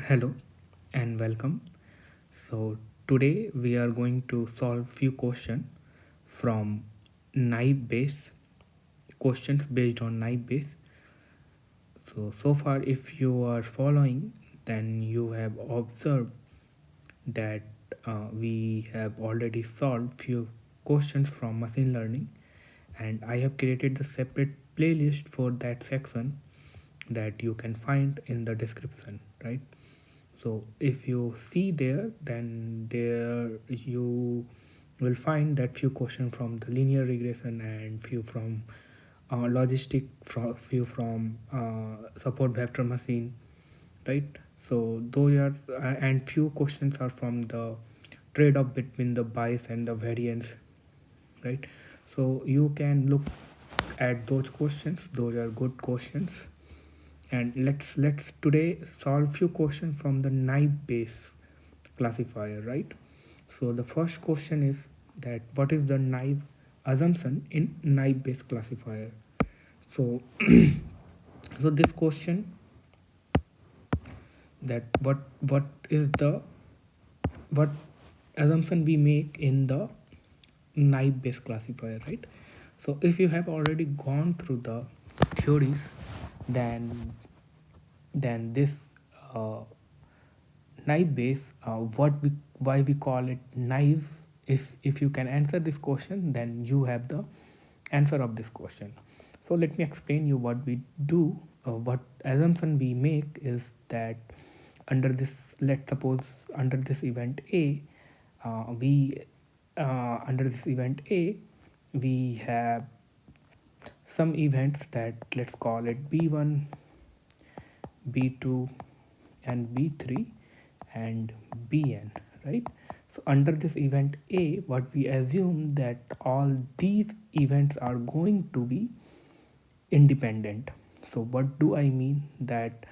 Hello and welcome. So today we are going to solve few questions from knife base questions based on knife base. So far if you are following, then you have observed that we have already solved few questions from machine learning, and I have created the separate playlist for that section that you can find in the description, right? So if you see there, then there you will find that few questions from the linear regression and few from logistic, few from support vector machine, right? So those are and few questions are from the trade-off between the bias and the variance, right? So you can look at those questions. Those are good questions, and let's today solve few questions from the naive Bayes classifier, right? So the first question is that what is the naive assumption in naive Bayes classifier? So so this question, that what is the what assumption we make in the naive Bayes classifier, right? So if you have already gone through the theories, then this uh, naive Bayes, what we why we call it naive. If you can answer this question, then you have the answer of this question. So let me explain you what we do. What assumption we make is that under this, let's suppose under this event A, we under this event A, we have some events that, let's call it B1, B2, and B3, and Bn, right? So under this event A, what we assume that all these events are going to be independent. So what do I mean? That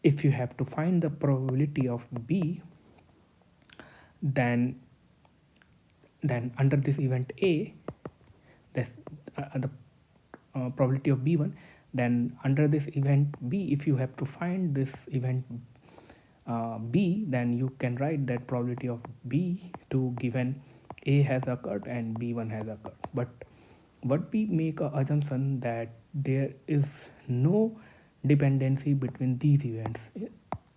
if you have to find the probability of B, then under this event A, that's the probability of B1, then under this event B, if you have to find this event B, then you can write that probability of B2 given A has occurred and B1 has occurred. But what we make a assumption that there is no dependency between these events,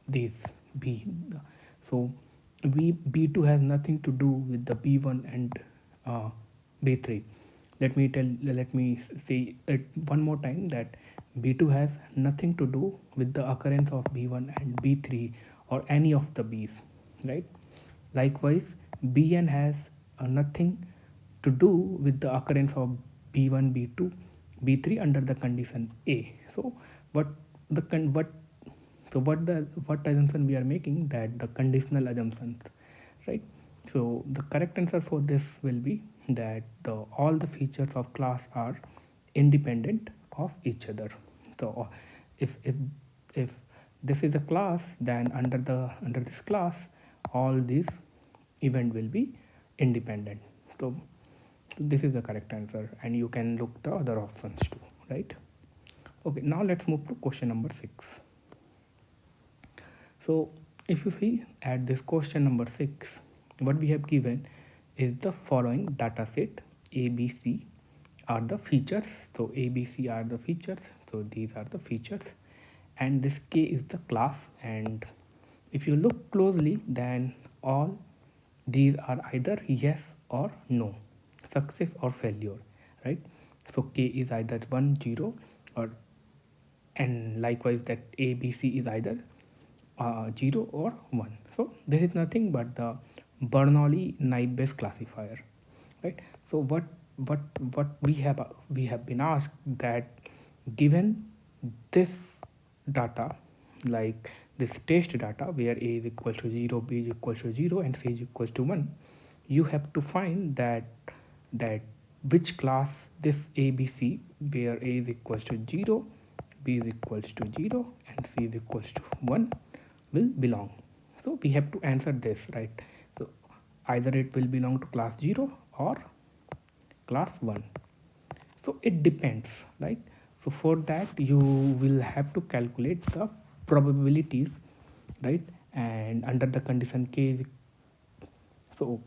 these B. So B2 has nothing to do with the B1 and B3. Let me say it one more time, that B2 has nothing to do with the occurrence of B1 and B3 or any of the B's, right? Likewise, Bn has nothing to do with the occurrence of B1, B2, B3 under the condition A. So what the what so what assumption we are making? That the conditional assumptions, right? So the correct answer for this will be that all the features of class are independent of each other. So if this is a class, then under this class, all these event will be independent. So this is the correct answer, and you can look the other options too, right? Okay, now let's move to question number 6. So if you see at this question number 6, what we have given is the following data set. ABC are the features. So ABC are the features. So these are the features, and this K is the class. And if you look closely, then all these are either yes or no, success or failure, right? So K is either 1, 0, or, and likewise that ABC is either 0 or 1. So this is nothing but the Bernoulli naive Bayes classifier, right? So what we have been asked, that given this data, like this test data where A is equal to 0, B is equal to 0, and C is equal to 1, you have to find that which class this ABC, where A is equal to 0, B is equal to 0, and C is equal to 1, will belong. So we have to answer this, right? So either it will belong to class 0 or class 1. So it depends, right? So for that you will have to calculate the probabilities right? And under the condition k is, so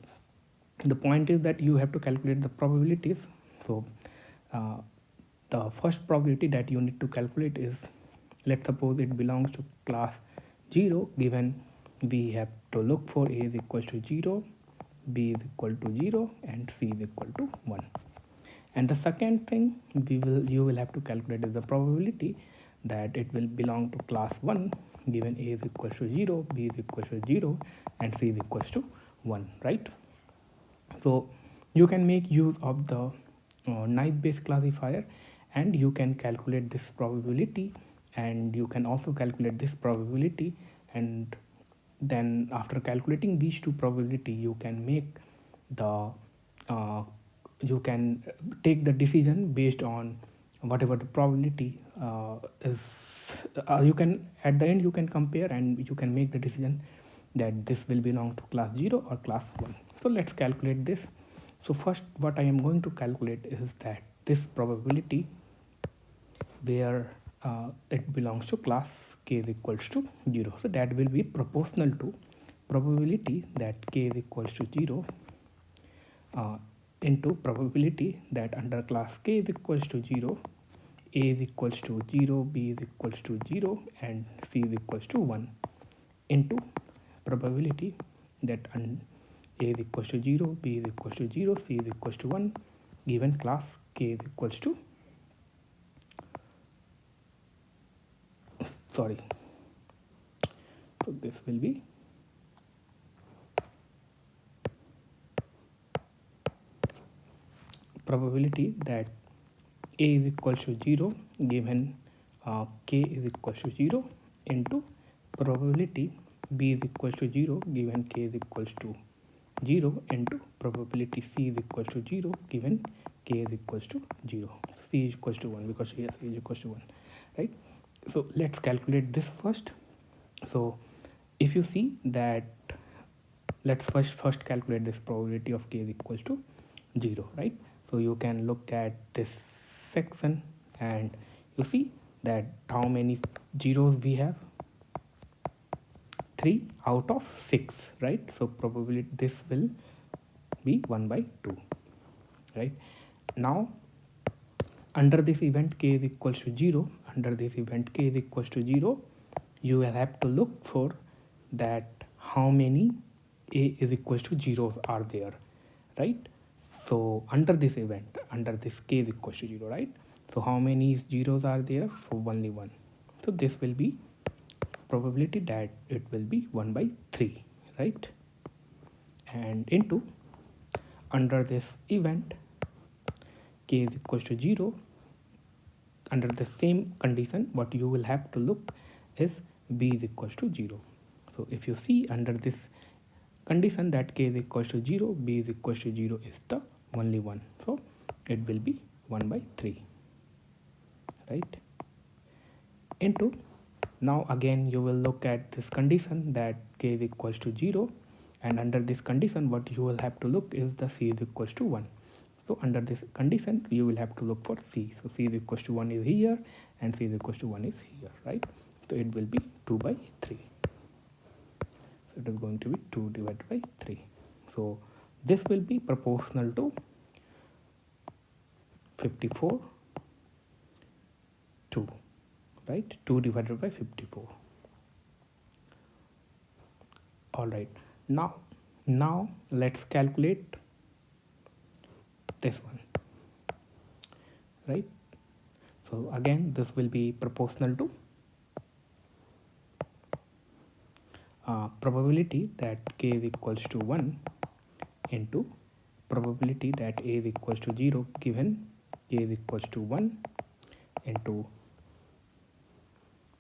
the point is that you have to calculate the probabilities. So uh, the first probability that you need to calculate is, let's suppose it belongs to class 0, given we have to look for a is equal to 0, b is equal to 0, and c is equal to 1. And the second thing you will have to calculate is the probability that it will belong to class 1, given a is equal to 0, b is equal to 0, and c is equal to 1, right? So you can make use of the Naive Bayes classifier, and you can calculate this probability, and you can also calculate this probability, and then after calculating these two probability, you can make the you can take the decision based on whatever the probability is. You can, at the end, you can compare and you can make the decision that this will belong to class 0 or class 1. So let's calculate this. So first what I am going to calculate is that this probability where it belongs to class k is equals to 0. So that will be proportional to probability that k is equals to 0 into probability that under class k is equals to 0, a is equals to 0, b is equals to 0, and c is equals to 1, into probability that a is equals to 0, b is equals to 0, c is equals to 1, given class k is equals to, sorry, so this will be probability that a is equals to 0, given k is equals to 0, into probability b is equals to 0, given k is equals to 0, into probability c is equals to 0, given k is equals to 0. C is equals to 1 because here c is equals to 1, right? So let's calculate this first. So if you see that, let's first calculate this probability of k is equals to 0, right? So you can look at this section and you see that how many zeros we have, 3 out of 6, right? So probably this will be 1 by 2, right? Now under this event k is equals to 0, under this event k is equals to 0, you will have to look for that how many a is equals to zeros are there, right? So under this event, under this k is equals to 0, right? So how many zeros are there? So only 1. So this will be probability that it will be 1 by 3, right? And into under this event k is equals to 0, under the same condition what you will have to look is b is equals to 0. So if you see under this condition that k is equals to 0, b is equals to 0 is the only one, so it will be 1 by 3, right? Into, now again you will look at this condition that k is equals to 0, and under this condition what you will have to look is the c is equals to 1. So under this condition you will have to look for c. So c is equals to 1 is here and c is equals to 1 is here, right? So it will be 2 by 3. So it is going to be 2 divided by 3. So this will be proportional to 54 2, right? 2 divided by 54. All right, now let's calculate this one, right? So again this will be proportional to probability that k is equals to 1 into probability that a is equals to 0, given k is equals to 1, into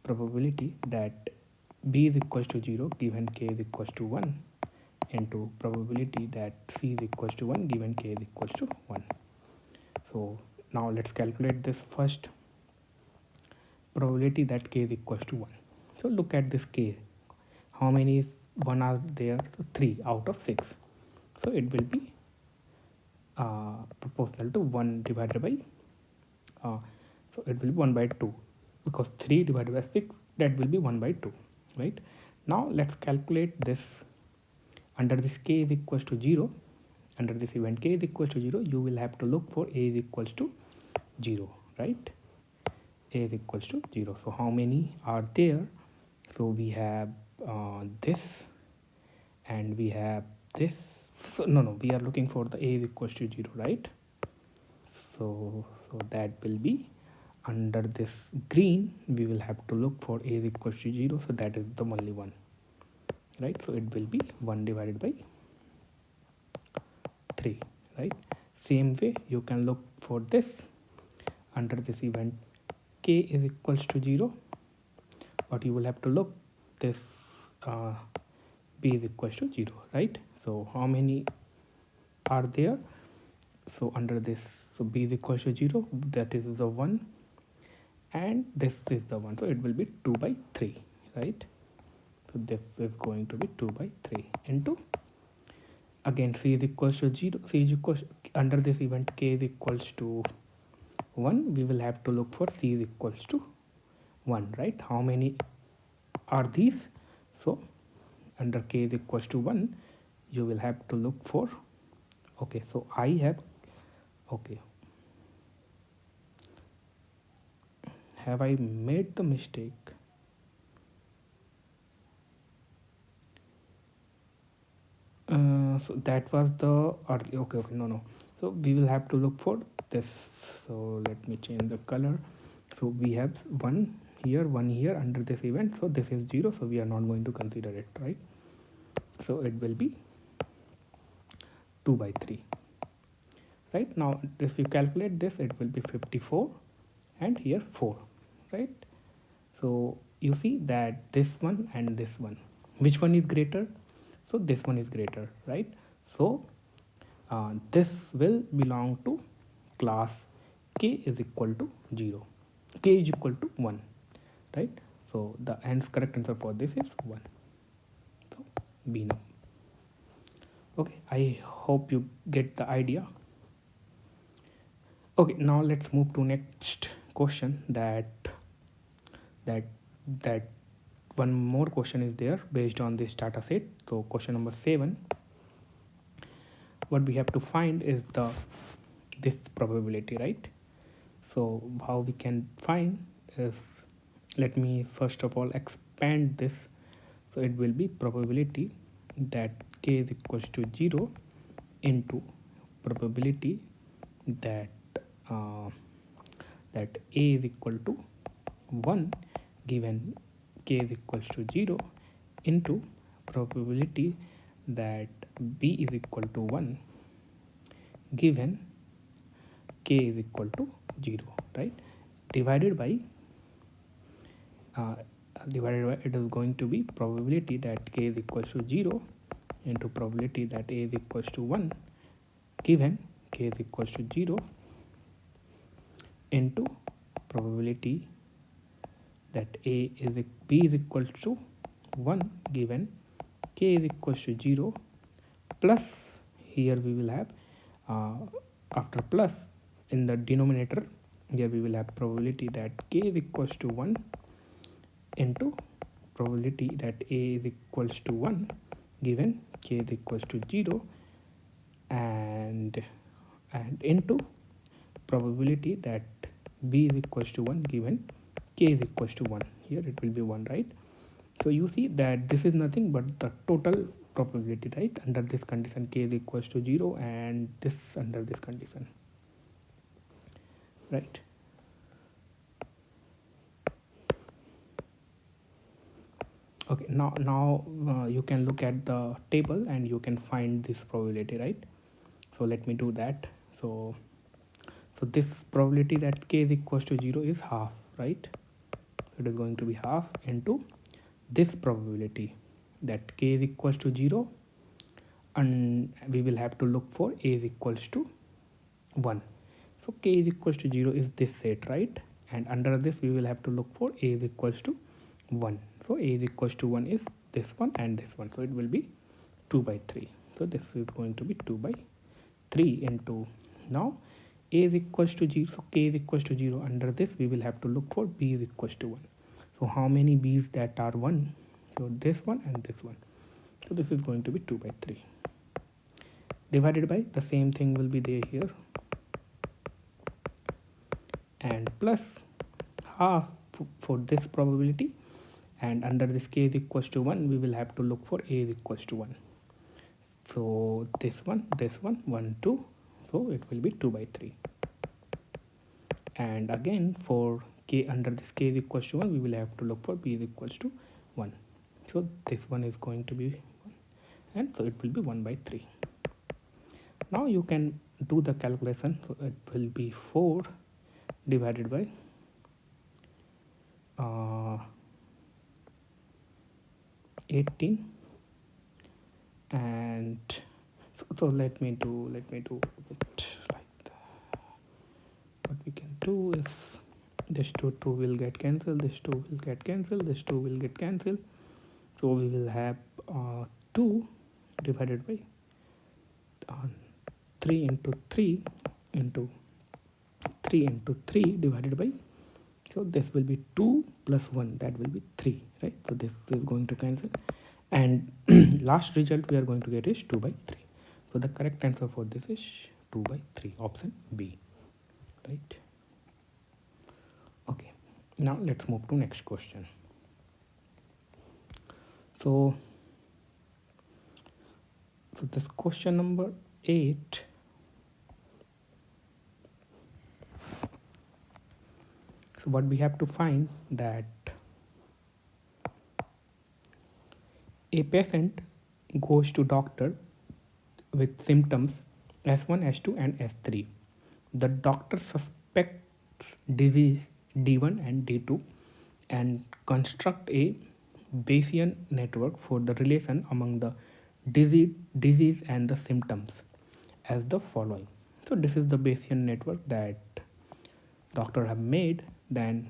probability that b is equals to 0, given k is equals to 1, into probability that c is equals to 1, given k is equals to 1. So now let's calculate this first, probability that k is equals to 1. So look at this k, how many is 1 are there? So 3 out of 6. So it will be proportional to 1 divided by so it will be 1 by 2, because 3 divided by 6, that will be 1 by 2, right? Now let's calculate this. Under this k is equals to 0, under this event k is equals to 0, you will have to look for a is equals to 0, right? A is equals to 0. So how many are there? So we have this and we have this. So no, we are looking for the a is equals to 0, right? So that will be under this green, we will have to look for a is equals to 0, so that is the only one, right? So it will be 1 divided by 3, right? Same way you can look for this. Under this event k is equals to 0, but you will have to look this b is equals to 0, right? So how many are there? So under this, so b is equals to 0, that is the 1, and this is the 1, so it will be 2 by 3, right? So this is going to be 2 by 3 into, again c is equals to 0, c is equals, under this event k is equals to 1, we will have to look for c is equals to 1, right? How many are these? So under k is equals to 1, you will have to look for, okay, so I have, okay, have I made the mistake? So that was the early, okay, no, so we will have to look for this. So let me change the color. So we have 1 here under this event, so this is 0, so we are not going to consider it, right? So it will be 2 by 3, right? Now if you calculate this, it will be 54 and here 4, right? So you see that this one and this one, which one is greater? So this one is greater, right? So this will belong to class k is equal to 0, k is equal to 1, right? So the correct answer for this is 1. So B now. Okay, I hope you get the idea. Okay, now let's move to next question. That one more question is there based on this data set. So question number 7, what we have to find is this probability, right? So how we can find is, let me first of all expand this. So it will be probability that k is equals to 0 into probability that that a is equal to 1 given k is equals to 0 into probability that b is equal to 1 given k is equal to 0, right? Divided by it is going to be probability that k is equals to 0 into probability that a is equals to 1 given k is equals to 0 into probability that b is equals to 1 given k is equals to 0, plus here we will have after plus in the denominator, here we will have probability that k is equals to 1 into probability that a is equals to 1 given k is equals to 0, and into probability that b is equals to 1 given k is equals to 1. Here it will be 1, right? So you see that this is nothing but the total probability, right? Under this condition k is equals to 0 and this under this condition, right? Okay, now you can look at the table and you can find this probability, right? So let me do that. So this probability that k is equals to 0 is half, right? So it is going to be half into this probability that k is equals to 0, and we will have to look for a is equals to 1. So k is equals to 0 is this set, right? And under this we will have to look for a is equals to 1. So a is equals to 1 is this one and this one, so it will be 2 by 3. So this is going to be 2 by 3 into, now a is equals to 0, so k is equals to 0. Under this we will have to look for b is equals to 1. So how many b's that are 1? So this one and this one. So this is going to be 2 by 3 divided by the same thing will be there here, and plus half for this probability, and under this k is equals to 1 we will have to look for a is equals to 1. So this one 1 2, so it will be 2 by 3. And again for k, under this k is equals to 1 we will have to look for b is equals to 1. So this one is going to be 1, and so it will be 1 by 3. Now you can do the calculation. So it will be 4 divided by 18, and so let me do it like that. What we can do is this 2 will get cancelled, this 2 will get cancelled, this 2 will get cancelled. So we will have 2 divided by 3 into 3 into 3 into 3 divided by, so this will be 2 plus 1, that will be 3, right? So this is going to cancel, and last result we are going to get is 2 by 3. So the correct answer for this is 2 by 3, option B, right? Okay, now let's move to next question. So this question number 8, so what we have to find that a patient goes to doctor with symptoms S1, S2 and S3. The doctor suspects disease D1 and D2 and construct a Bayesian network for the relation among the disease and the symptoms as the following. So this is the Bayesian network that doctor have made. Then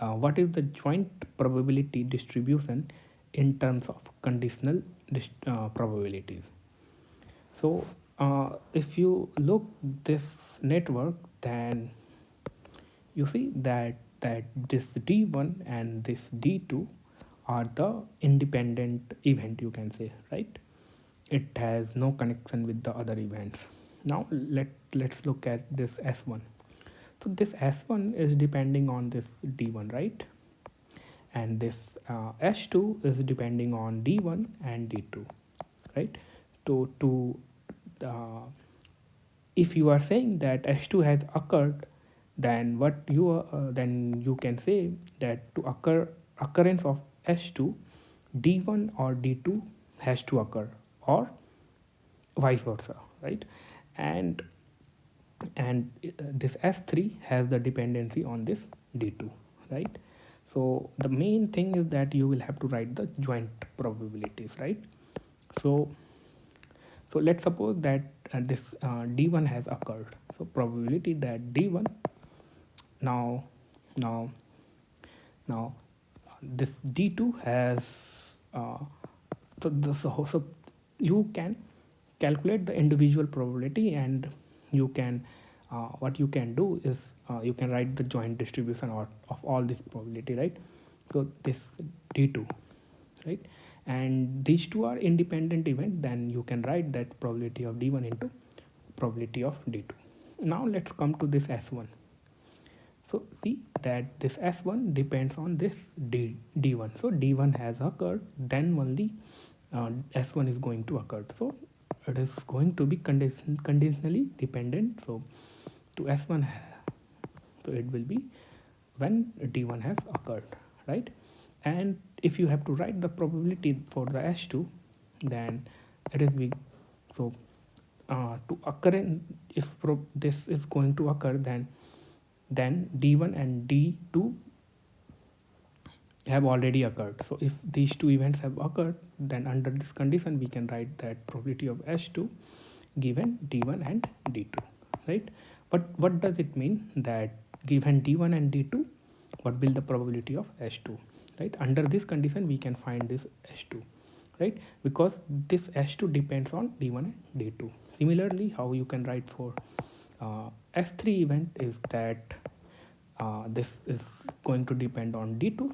what is the joint probability distribution in terms of conditional probabilities? So if you look this network, then you see that this D1 and this D2 are the independent event, you can say, right? It has no connection with the other events. Now let's look at this S1. So this S1 is depending on this D1, right? And this S2 is depending on D1 and D2, right? To if you are saying that S2 has occurred, then what you then you can say that to occurrence of S2, D1 or D2 has to occur, or vice versa, right? And this S3 has the dependency on this D2, right? So the main thing is that you will have to write the joint probabilities, right? So let's suppose that this D1 has occurred. So probability that D1 now this D2 has so you can calculate the individual probability, and you can what you can do is you can write the joint distribution of all this probability, right? So this D2, right, and these two are independent event, then you can write that probability of D1 into probability of D2. Now let's come to this S1. So see that this S1 depends on this D1. So D1 has occurred, then only S1 is going to occur. So it is going to be conditionally dependent. So to S1, so it will be when D1 has occurred, right? And if you have to write the probability for the S2, then it is big. So to occur in, if this is going to occur, then D1 and D2 have already occurred. So if these two events have occurred, then under this condition we can write that probability of S2 given D1 and D2, right? But what does it mean that given D1 and D2, what will the probability of S2, right? Under this condition we can find this S2, right? Because this S2 depends on D1 and D2. Similarly, how you can write for S3 event is that this is going to depend on D2.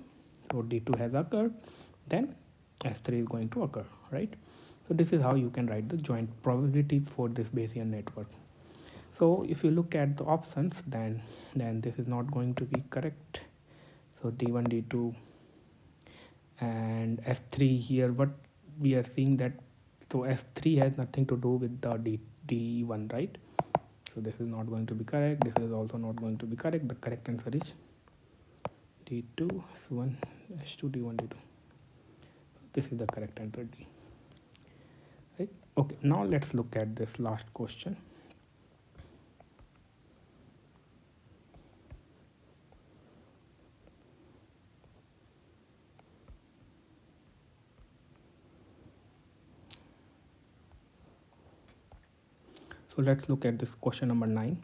So D2 has occurred, then S3 is going to occur, right? So this is how you can write the joint probabilities for this Bayesian network. So if you look at the options, then this is not going to be correct. So D1, D2 and S3 here, what we are seeing that, so S3 has nothing to do with the D1, right? So this is not going to be correct. This is also not going to be correct. The correct answer is D2, S1, S2, D1, D2. This is the correct answer, D. Right? Okay, now let's look at this last question. So let's look at this question number 9.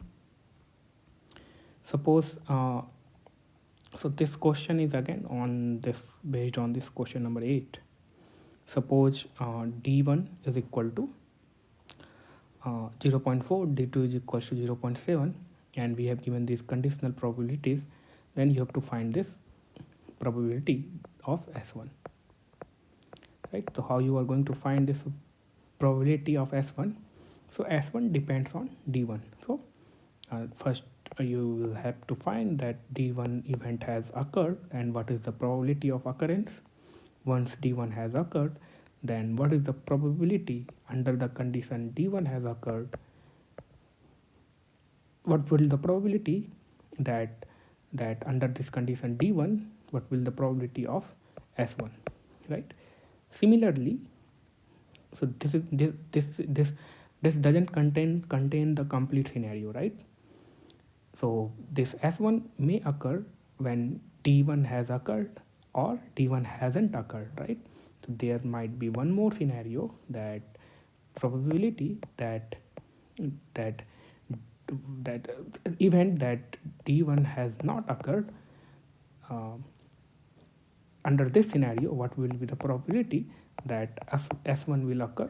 Suppose so this question is again on this, based on this question number 8. Suppose D1 is equal to 0.4, D2 is equal to 0.7, and we have given these conditional probabilities. Then you have to find this probability of S1, right? So how you are going to find this probability of S1? So S1 depends on D1. So first you will have to find that D1 event has occurred and what is the probability of occurrence. Once D1 has occurred, then what is the probability under the condition D1 has occurred? What will the probability that under this condition D1, what will the probability of S1, right? Similarly, so this doesn't contain the complete scenario, right? So this S1 may occur when D1 has occurred or D1 hasn't occurred, right? So there might be one more scenario, that probability that that that event that D1 has not occurred. Under this scenario, what will be the probability that S1 will occur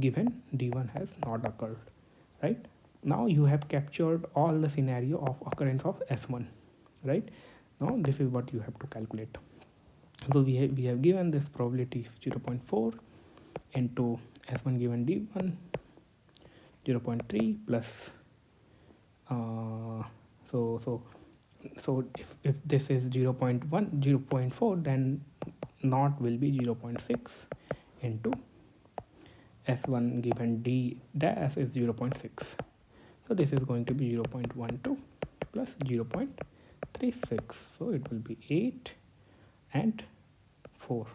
given D1 has not occurred, right? Now you have captured all the scenario of occurrence of S1, right? Now this is what you have to calculate. So we have given this probability 0.4 into S1 given D1, 0.3 plus so if this is 0.1, 0.4, then naught will be 0.6 into S1 given D dash is 0.6. So this is going to be 0.12 plus 0.36. So it will be 8 and 4.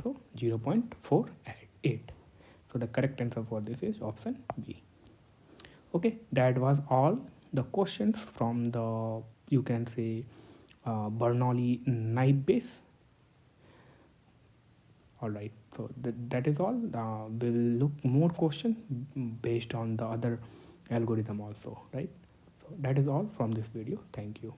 So 0.48. So the correct answer for this is option B. Okay, that was all the questions from the, you can say, Bernoulli Knight base. All right, so that is all. We will look more questions based on the other algorithm also, right? So that is all from this video. Thank you.